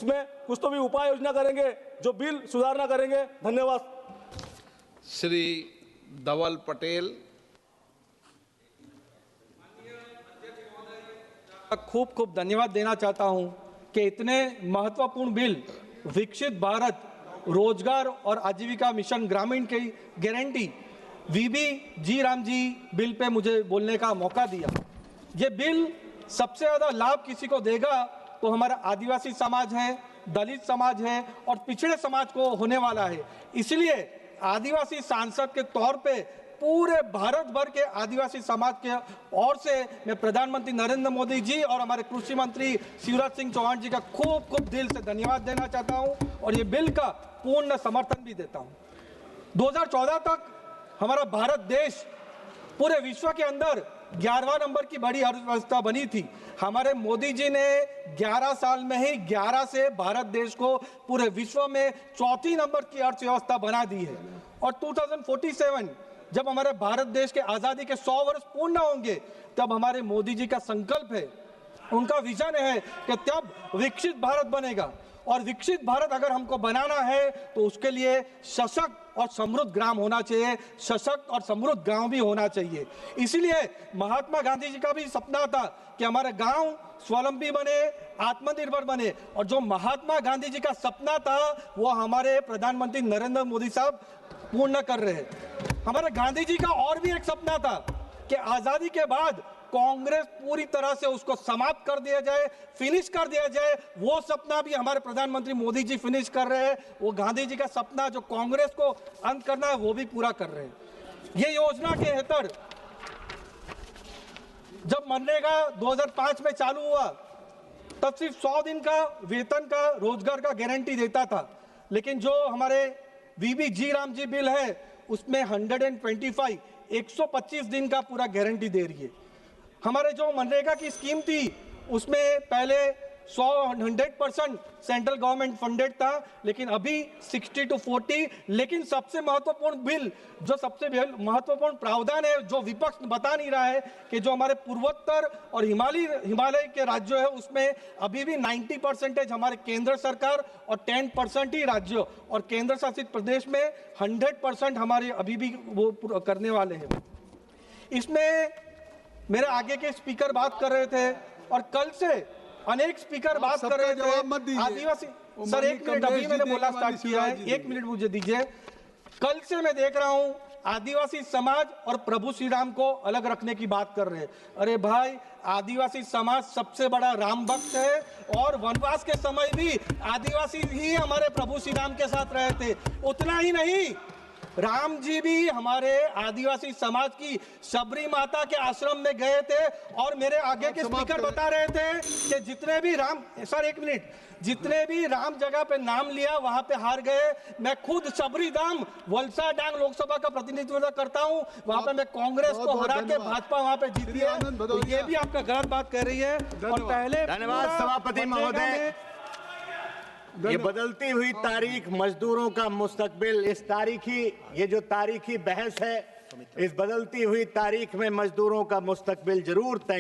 इसमें कुछ तो भी उपाय योजना करेंगे जो बिल सुधारना करेंगे। धन्यवाद। श्री धवल पटेल। खूब खूब धन्यवाद देना चाहता हूं कि इतने महत्वपूर्ण बिल विकसित भारत रोजगार और आजीविका मिशन ग्रामीण की गारंटी वीबी जी राम जी बिल पे मुझे बोलने का मौका दिया। ये बिल सबसे ज़्यादा लाभ किसी को देगा तो हमारा आदिवासी समाज है, दलित समाज है और पिछड़े समाज को होने वाला है। इसलिए आदिवासी सांसद के तौर पे पूरे भारत भर के आदिवासी समाज के ओर से मैं प्रधानमंत्री नरेंद्र मोदी जी और हमारे कृषि मंत्री शिवराज सिंह चौहान जी का खूब खूब दिल से धन्यवाद देना चाहता हूं और ये बिल का पूर्ण समर्थन भी देता हूं। 2014 तक हमारा भारत देश पूरे विश्व के अंदर 11वां नंबर की बड़ी अर्थव्यवस्था बनी थी। हमारे मोदी जी ने 11 साल में ही 11 से भारत देश को पूरे विश्व में चौथी नंबर की अर्थव्यवस्था बना दी है। और 2047 जब हमारे भारत देश के आज़ादी के 100 वर्ष पूर्ण होंगे तब हमारे मोदी जी का संकल्प है, उनका विजन है कि तब विकसित भारत बनेगा। और विकसित भारत अगर हमको बनाना है तो उसके लिए सशक्त और समृद्ध ग्राम होना चाहिए, सशक्त और समृद्ध गांव भी होना चाहिए। इसीलिए महात्मा गांधी जी का भी सपना था कि हमारे गांव स्वावलंबी बने, आत्मनिर्भर बने। और जो महात्मा गांधी जी का सपना था वो हमारे प्रधानमंत्री नरेंद्र मोदी साहब पूर्ण कर रहे हैं। हमारे गांधी जी का और भी एक सपना था कि आजादी के बाद कांग्रेस पूरी तरह से उसको समाप्त कर दिया जाए, फिनिश कर दिया जाए। वो सपना भी हमारे प्रधानमंत्री मोदी जी फिनिश कर रहे हैं। वो गांधी जी का सपना जो कांग्रेस को अंत करना है वो भी पूरा कर रहे हैं। ये योजना के तहत जब मनरेगा 2005 में चालू हुआ तब सिर्फ 100 दिन का वेतन का रोजगार का गारंटी देता था, लेकिन जो हमारे वीबी जी राम जी बिल है उसमें 125 दिन का पूरा गारंटी दे रही है। हमारे जो मनरेगा की स्कीम थी उसमें पहले 100% सेंट्रल गवर्नमेंट फंडेड था, लेकिन अभी 60-40। लेकिन सबसे महत्वपूर्ण बिल, जो सबसे महत्वपूर्ण प्रावधान है जो विपक्ष बता नहीं रहा है कि जो हमारे पूर्वोत्तर और हिमालय के राज्य है उसमें अभी भी 90% हमारे केंद्र सरकार और 10% ही राज्यों और केंद्र शासित प्रदेश में 100% हमारे अभी भी वो करने वाले हैं। इसमें मेरे आगे के स्पीकर बात कर रहे थे और कल से अनेक स्पीकर बात कर रहे थे आदिवासी। सर एक मिनट, अभी मैंने बोला स्टार्ट किया है, 1 मिनट मुझे दीजिए। कल से मैं देख रहा हूं आदिवासी समाज और प्रभु श्री राम को अलग रखने की बात कर रहे हैं। अरे भाई, आदिवासी समाज सबसे बड़ा राम भक्त है और वनवास के समय भी आदिवासी ही हमारे प्रभु श्री राम के साथ रहे थे। उतना ही नहीं, राम जी भी हमारे आदिवासी समाज की शबरी माता के आश्रम में गए थे और मेरे आगे के स्पीकर बता रहे थे कि जितने भी राम, सर 1 मिनट, जितने भी राम जगह पे नाम लिया वहां पे हार गए। मैं खुद शबरी धाम वलसा डांग लोकसभा का प्रतिनिधित्व करता हूं, वहां पे मैं कांग्रेस को हरा के भाजपा वहां पे जीती है, तो ये भी आपका गलत बात कर रही है। और पहले धन्यवाद सभापति महोदय। ये बदलती हुई तारीख मजदूरों का मुस्तकबिल, ये जो तारीखी बहस है, इस बदलती हुई तारीख में मजदूरों का मुस्तकबिल जरूर तय